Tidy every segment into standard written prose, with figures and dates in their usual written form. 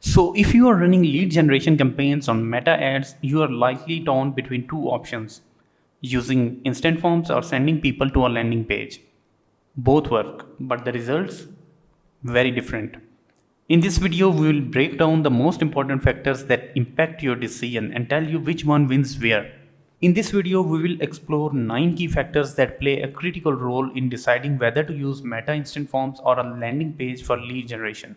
So if you are running lead generation campaigns on Meta ads, you are likely torn between two options: using instant forms or sending people to a landing page. Both work, but the results very different. In this video, we will break down the most important factors that impact your decision and tell you which one wins where. In this video, we will explore 9 key factors that play a critical role in deciding whether to use Meta Instant Forms or a landing page for lead generation.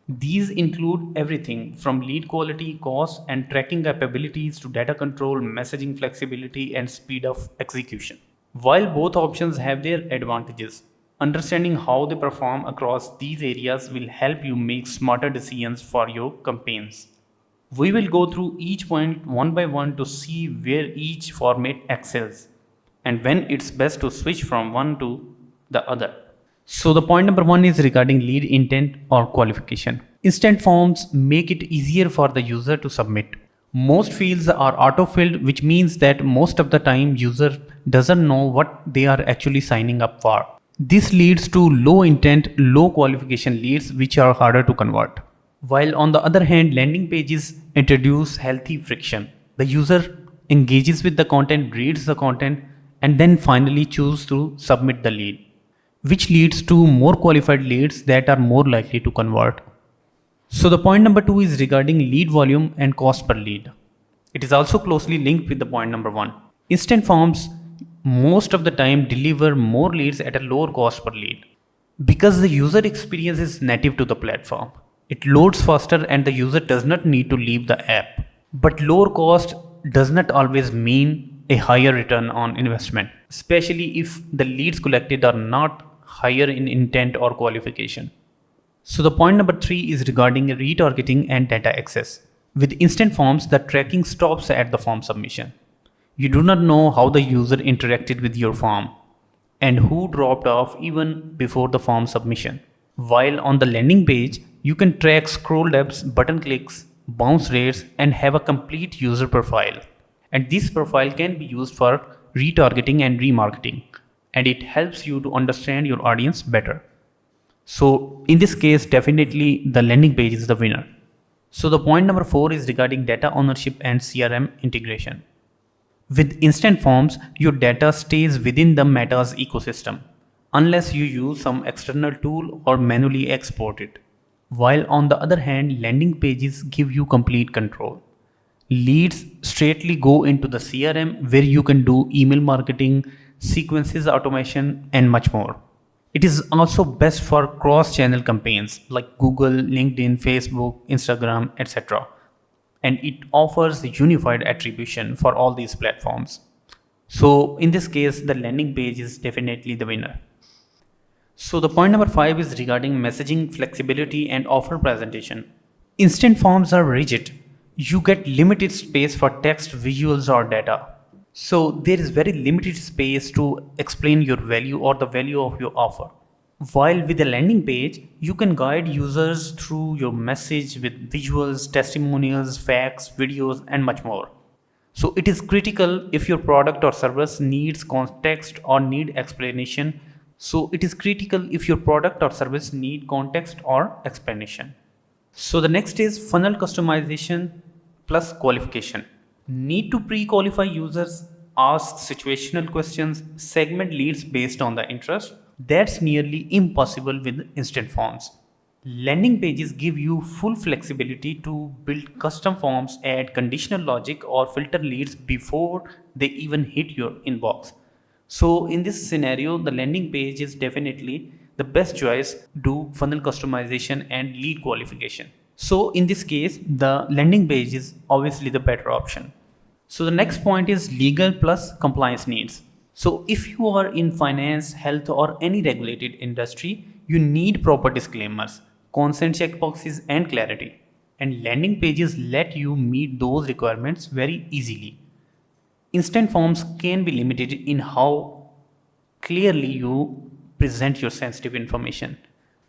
These include everything from lead quality, cost, and tracking capabilities to data control, messaging flexibility, and speed of execution. While both options have their advantages, understanding how they perform across these areas will help you make smarter decisions for your campaigns. We will go through each point one by one to see where each format excels and when it's best to switch from one to the other. So the point number one is regarding lead intent or qualification. Instant forms make it easier for the user to submit. Most fields are auto-filled, which means that most of the time user doesn't know what they are actually signing up for. This leads to low intent, low qualification leads which are harder to convert. While on the other hand, landing pages introduce healthy friction. The user engages with the content, reads the content, and then finally choose to submit the lead, which leads to more qualified leads that are more likely to convert. So the point number two is regarding lead volume and cost per lead. It is also closely linked with the point number one. Instant forms most of the time deliver more leads at a lower cost per lead because the user experience is native to the platform. It loads faster and the user does not need to leave the app. But lower cost does not always mean a higher return on investment, especially if the leads collected are not higher in intent or qualification. So the point number three is regarding retargeting and data access. With instant forms, the tracking stops at the form submission. You do not know how the user interacted with your form and who dropped off even before the form submission. While on the landing page, you can track scroll depths, button clicks, bounce rates, and have a complete user profile. And this profile can be used for retargeting and remarketing, and it helps you to understand your audience better. So in this case, definitely the landing page is the winner. So the point number four is regarding data ownership and CRM integration. With instant forms, your data stays within the Meta's ecosystem unless you use some external tool or manually export it. While on the other hand, landing pages give you complete control. Leads straightly go into the CRM where you can do email marketing, sequences automation, and much more. It is also best for cross-channel campaigns like Google, LinkedIn, Facebook, Instagram, etc. And it offers unified attribution for all these platforms. So in this case, the landing page is definitely the winner. So the point number five is regarding messaging flexibility and offer presentation. Instant forms are rigid. You get limited space for text, visuals, or data. So there is very limited space to explain your value or the value of your offer. While with a landing page, you can guide users through your message with visuals, testimonials, facts, videos, and much more. So it is critical if your product or service needs context or need explanation. So it is critical if your product or service need context or explanation. So the next is funnel customization plus qualification. Need to pre-qualify users, ask situational questions, segment leads based on the interest. That's nearly impossible with instant forms. Landing pages give you full flexibility to build custom forms, add conditional logic, or filter leads before they even hit your inbox. So in this scenario, the landing page is definitely the best choice to do funnel customization and lead qualification. So in this case, the landing page is obviously the better option. So the next point is legal plus compliance needs. So if you are in finance, health, or any regulated industry, you need proper disclaimers, consent checkboxes, and clarity. And landing pages let you meet those requirements very easily. Instant forms can be limited in how clearly you present your sensitive information.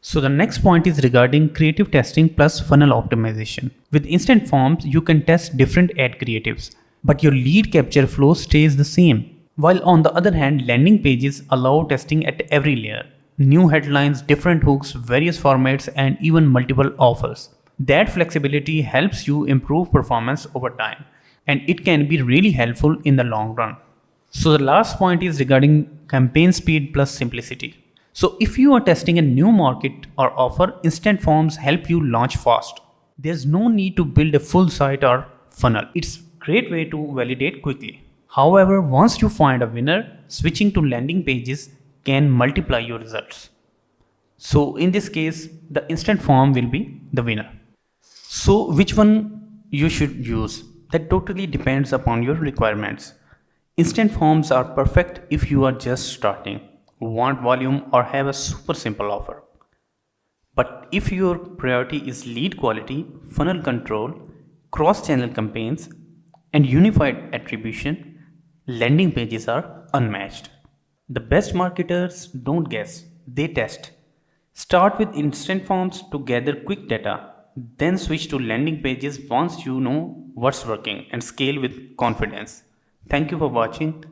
So the next point is regarding creative testing plus funnel optimization. With instant forms, you can test different ad creatives, but your lead capture flow stays the same. While on the other hand, landing pages allow testing at every layer. New headlines, different hooks, various formats, and even multiple offers. That flexibility helps you improve performance over time, and it can be really helpful in the long run. So, the last point is regarding campaign speed plus simplicity. So, if you are testing a new market or offer, instant forms help you launch fast. There's no need to build a full site or funnel. It's a great way to validate quickly. However, once you find a winner, switching to landing pages can multiply your results. So, in this case, the instant form will be the winner. So, which one you should use? That totally depends upon your requirements. Instant forms are perfect if you are just starting, want volume, or have a super simple offer. But if your priority is lead quality, funnel control, cross channel campaigns, and unified attribution, landing pages are unmatched. The best marketers don't guess, they test. Start with instant forms to gather quick data, then switch to landing pages once you know what's working and scale with confidence. Thank you for watching.